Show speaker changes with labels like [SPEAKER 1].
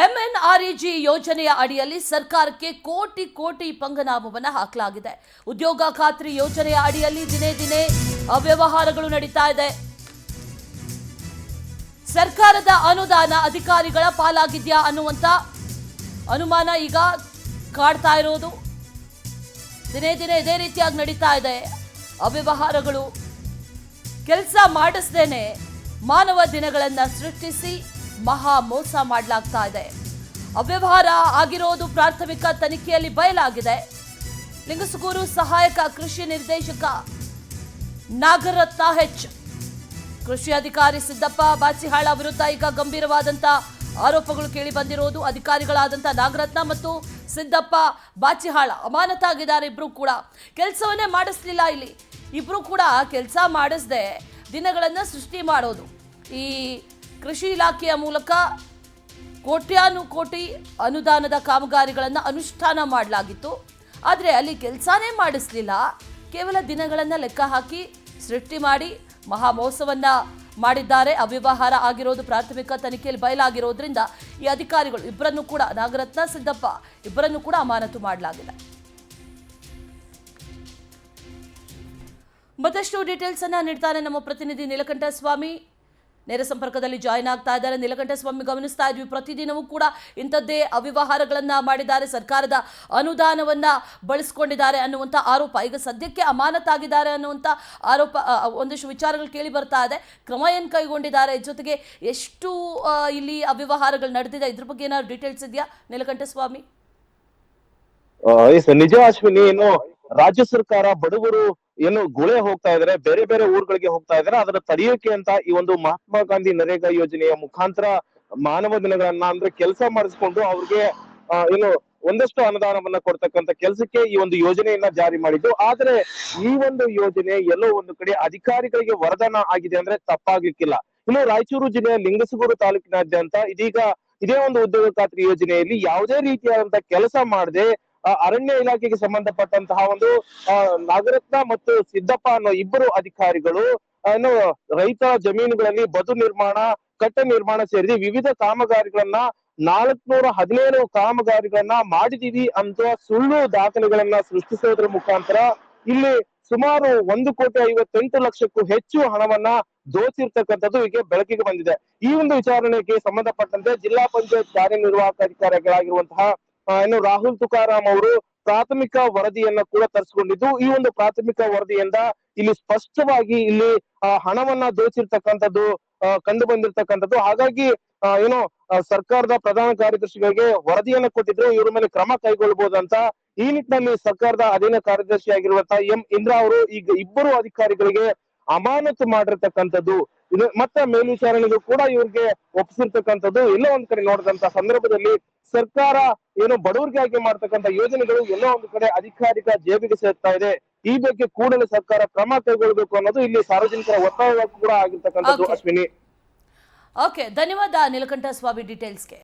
[SPEAKER 1] ಎಂಎನ್ಆರ್ಇಜಿ ಯೋಜನೆಯ ಅಡಿಯಲ್ಲಿ ಸರ್ಕಾರಕ್ಕೆ ಕೋಟಿ ಕೋಟಿ ಪಂಗನಾಮವನ್ನು ಹಾಕಲಾಗಿದೆ. ಉದ್ಯೋಗ ಖಾತ್ರಿ ಯೋಜನೆಯ ಅಡಿಯಲ್ಲಿ ದಿನೇ ದಿನೇ ಅವ್ಯವಹಾರಗಳು ನಡೀತಾ ಇದೆ. ಸರ್ಕಾರದ ಅನುದಾನ ಅಧಿಕಾರಿಗಳ ಪಾಲಾಗಿದೆಯಾ ಅನ್ನುವಂತ ಅನುಮಾನ ಈಗ ಕಾಡ್ತಾ ಇರೋದು. ದಿನೇ ದಿನೇ ಇದೇ ರೀತಿಯಾಗಿ ನಡೀತಾ ಇದೆ ಅವ್ಯವಹಾರಗಳು. ಕೆಲಸ ಮಾಡಿಸದೇನೆ ಮಾನವ ದಿನಗಳನ್ನ ಸೃಷ್ಟಿಸಿ ಮಹಾ ಮೋಸ ಮಾಡಲಾಗ್ತಾ ಇದೆ. ಅವ್ಯವಹಾರ ಆಗಿರೋದು ಪ್ರಾಥಮಿಕ ತನಿಖೆಯಲ್ಲಿ ಬಯಲಾಗಿದೆ. ಲಿಂಗಸುಗೂರು ಸಹಾಯಕ ಕೃಷಿ ನಿರ್ದೇಶಕ ನಾಗರತ್ನ ಹೆಚ್, ಕೃಷಿ ಅಧಿಕಾರಿ ಸಿದ್ದಪ್ಪ ಬಾಚಿಹಾಳ ವಿರುದ್ಧ ಈಗ ಗಂಭೀರವಾದಂತ ಆರೋಪಗಳು ಕೇಳಿ ಬಂದಿರೋದು. ಅಧಿಕಾರಿಗಳಾದಂಥ ನಾಗರತ್ನ ಮತ್ತು ಸಿದ್ದಪ್ಪ ಬಾಚಿಹಾಳ ಅಮಾನತಾಗಿದ್ದಾರೆ. ಇಬ್ರು ಕೂಡ ಕೆಲಸವನ್ನೇ ಮಾಡಿಸ್ಲಿಲ್ಲ. ಇಲ್ಲಿ ಇಬ್ರು ಕೂಡ ಕೆಲಸ ಮಾಡಿಸದೆ ದಿನಗಳನ್ನ ಸೃಷ್ಟಿ ಮಾಡೋದು. ಈ ಕೃಷಿ ಇಲಾಖೆಯ ಮೂಲಕ ಕೋಟ್ಯಾನುಕೋಟಿ ಅನುದಾನದ ಕಾಮಗಾರಿಗಳನ್ನು ಅನುಷ್ಠಾನ ಮಾಡಲಾಗಿತ್ತು. ಆದರೆ ಅಲ್ಲಿ ಕೆಲಸನೇ ಮಾಡಿಸಲಿಲ್ಲ. ಕೇವಲ ದಿನಗಳನ್ನು ಲೆಕ್ಕ ಹಾಕಿ ಸೃಷ್ಟಿ ಮಾಡಿ ಮಹಾ ಮೋಸವನ್ನ ಮಾಡಿದ್ದಾರೆ. ಅವ್ಯವಹಾರ ಆಗಿರೋದು ಪ್ರಾಥಮಿಕ ತನಿಖೆಯಲ್ಲಿ ಬಯಲಾಗಿರೋದ್ರಿಂದ ಈ ಅಧಿಕಾರಿಗಳು ಇಬ್ಬರನ್ನು ಕೂಡ, ನಾಗರತ್ನ ಸಿದ್ದಪ್ಪ ಇಬ್ಬರನ್ನು ಕೂಡ ಅಮಾನತು ಮಾಡಲಾಗಿದೆ. ಮತ್ತಷ್ಟು ಡೀಟೇಲ್ಸ್ ಅನ್ನ ನೀಡ್ತಾರೆ ನಮ್ಮ ಪ್ರತಿನಿಧಿ ನೀಲಕಂಠ ಸ್ವಾಮಿ. ನೇರ ಸಂಪರ್ಕದಲ್ಲಿ ಜಾಯಿನ್ ಆಗ್ತಾ ಇದ್ದಾರೆ. ನೀಲಕಂಠ ಸ್ವಾಮಿ, ಗಮನಿಸ್ತಾ ಇದ್ವಿ ಪ್ರತಿದಿನವೂ ಕೂಡ ಇಂಥದ್ದೇ ಅವ್ಯವಹಾರಗಳನ್ನ ಮಾಡಿದ್ದಾರೆ, ಸರ್ಕಾರದ ಅನುದಾನವನ್ನ ಬಳಸ್ಕೊಂಡಿದ್ದಾರೆ ಅನ್ನುವಂಥ ಆರೋಪ. ಈಗ ಸದ್ಯಕ್ಕೆ ಅಮಾನತಾಗಿದ್ದಾರೆ ಅನ್ನುವಂಥ ಆರೋಪ, ಒಂದಿಷ್ಟು ವಿಚಾರಗಳು ಕೇಳಿ ಬರ್ತಾ ಇದೆ. ಕ್ರಮ ಏನು ಕೈಗೊಂಡಿದ್ದಾರೆ, ಜೊತೆಗೆ ಎಷ್ಟು ಇಲ್ಲಿ ಅವ್ಯವಹಾರಗಳು ನಡೆದಿದೆ, ಇದ್ರ ಬಗ್ಗೆ ಏನಾದ್ರು ಡೀಟೇಲ್ಸ್ ಇದೆಯಾ ನೀಲಕಂಠ ಸ್ವಾಮಿ?
[SPEAKER 2] ನಿಜ ಅಶ್ವಿನಿ, ಏನು ರಾಜ್ಯ ಸರ್ಕಾರ ಬಡವರು ಏನು ಗುಳೆ ಹೋಗ್ತಾ ಇದಾರೆ, ಬೇರೆ ಬೇರೆ ಊರುಗಳಿಗೆ ಹೋಗ್ತಾ ಇದಾರೆ, ಅದರ ತಡೆಯೋಕೆ ಅಂತ ಈ ಒಂದು ಮಹಾತ್ಮ ಗಾಂಧಿ ನರೇಗಾ ಯೋಜನೆಯ ಮುಖಾಂತರ ಮಾನವ ದಿನಗಳನ್ನ ಅಂದ್ರೆ ಕೆಲಸ ಮಾಡಿಸ್ಕೊಂಡು ಅವ್ರಿಗೆ ಏನು ಒಂದಷ್ಟು ಅನುದಾನವನ್ನ ಕೊಡ್ತಕ್ಕಂತ ಕೆಲಸಕ್ಕೆ ಈ ಒಂದು ಯೋಜನೆಯನ್ನ ಜಾರಿ ಮಾಡಿದ್ದು. ಆದ್ರೆ ಈ ಒಂದು ಯೋಜನೆ ಎಲ್ಲೋ ಒಂದು ಕಡೆ ಅಧಿಕಾರಿಗಳಿಗೆ ವರದಾನ ಆಗಿದೆ ಅಂದ್ರೆ ತಪ್ಪಾಗ್ಲಿಕ್ಕಿಲ್ಲ. ಇನ್ನು ರಾಯಚೂರು ಜಿಲ್ಲೆಯ ಲಿಂಗಸುಗೂರು ತಾಲೂಕಿನಾದ್ಯಂತ ಇದೀಗ ಇದೇ ಒಂದು ಉದ್ಯೋಗ ಖಾತ್ರಿ ಯೋಜನೆಯಲ್ಲಿ ಯಾವುದೇ ರೀತಿಯಾದಂತಹ ಕೆಲಸ ಮಾಡದೆ ಅರಣ್ಯ ಇಲಾಖೆಗೆ ಸಂಬಂಧಪಟ್ಟಂತಹ ಒಂದು ನಾಗರತ್ನ ಮತ್ತು ಸಿದ್ದಪ್ಪ ಅನ್ನೋ ಇಬ್ಬರು ಅಧಿಕಾರಿಗಳು ಏನು ರೈತರ ಜಮೀನುಗಳಲ್ಲಿ ಬದು ನಿರ್ಮಾಣ, ಕಟ್ಟ ನಿರ್ಮಾಣ ಸೇರಿದ ವಿವಿಧ ಕಾಮಗಾರಿಗಳನ್ನ 417 ಕಾಮಗಾರಿಗಳನ್ನ ಮಾಡಿದೀವಿ ಅಂತ ಸುಳ್ಳು ದಾಖಲೆಗಳನ್ನ ಸೃಷ್ಟಿಸೋದ್ರ ಮುಖಾಂತರ ಇಲ್ಲಿ ಸುಮಾರು 1,58,00,000ಕ್ಕೂ ಹೆಚ್ಚು ಹಣವನ್ನ ದೋಚಿರ್ತಕ್ಕಂಥದ್ದು ಈಗ ಬೆಳಕಿಗೆ ಬಂದಿದೆ. ಈ ಒಂದು ವಿಚಾರಣೆಗೆ ಸಂಬಂಧಪಟ್ಟಂತೆ ಜಿಲ್ಲಾ ಪಂಚಾಯತ್ ಕಾರ್ಯನಿರ್ವಾಹಕ ಅಧಿಕಾರಿಗಳಾಗಿರುವಂತಹ ಏನು ರಾಹುಲ್ ತುಕಾರಾಮ್ ಅವರು ಪ್ರಾಥಮಿಕ ವರದಿಯನ್ನ ಕೂಡ ತರಿಸಿಕೊಂಡಿದ್ದು, ಈ ಒಂದು ಪ್ರಾಥಮಿಕ ವರದಿಯಿಂದ ಇಲ್ಲಿ ಸ್ಪಷ್ಟವಾಗಿ ಇಲ್ಲಿ ಹಣವನ್ನ ದೋಚಿರ್ತಕ್ಕಂಥದ್ದು ಕಂಡು ಬಂದಿರ್ತಕ್ಕಂಥದ್ದು. ಹಾಗಾಗಿ ಏನು ಸರ್ಕಾರದ ಪ್ರಧಾನ ಕಾರ್ಯದರ್ಶಿಗಳಿಗೆ ವರದಿಯನ್ನ ಕೊಟ್ಟಿದ್ರು, ಇವ್ರ ಮೇಲೆ ಕ್ರಮ ಕೈಗೊಳ್ಳಬಹುದಂತ ಈ ನಿಟ್ಟಿನಲ್ಲಿ ಸರ್ಕಾರದ ಅಧೀನ ಕಾರ್ಯದರ್ಶಿ ಆಗಿರುವಂತಹ ಎಂ ಇಂದ್ರಾ ಅವರು ಈಗ ಇಬ್ಬರು ಅಧಿಕಾರಿಗಳಿಗೆ ಅಮಾನತು ಮಾಡಿರ್ತಕ್ಕಂಥದ್ದು. ಇದು ಮತ್ತೆ ಮೇಲ್ವಿಚಾರಣೆಗೂ ಕೂಡ ಇವ್ರಿಗೆ ಒಪ್ಪಿಸಿರ್ತಕ್ಕಂಥದ್ದು. ಎಲ್ಲೋ ಒಂದ್ ಕಡೆ ನೋಡಿದಂತ ಸಂದರ್ಭದಲ್ಲಿ ಸರ್ಕಾರ ಏನು ಬಡವರಿಗಾಗಿ ಮಾಡ್ತಕ್ಕಂಥ ಯೋಜನೆಗಳು ಎಲ್ಲೋ ಒಂದು ಕಡೆ ಅಧಿಕಾರಿಕ ಜೇಬಿಗೆ ಸೇರ್ತಾ ಇದೆ. ಈ ಬಗ್ಗೆ ಕೂಡಲೇ ಸರ್ಕಾರ ಕ್ರಮ ಕೈಗೊಳ್ಳಬೇಕು ಅನ್ನೋದು ಇಲ್ಲಿ ಸಾರ್ವಜನಿಕರ ಒತ್ತಾಯ ಕೂಡ ಆಗಿರ್ತಕ್ಕಂಥದ್ದು. ಅಶ್ವಿನಿ,
[SPEAKER 1] ಓಕೆ, ಧನ್ಯವಾದ ನೀಲಕಂಠ ಸ್ವಾಮಿ ಡೀಟೇಲ್ಸ್ಗೆ.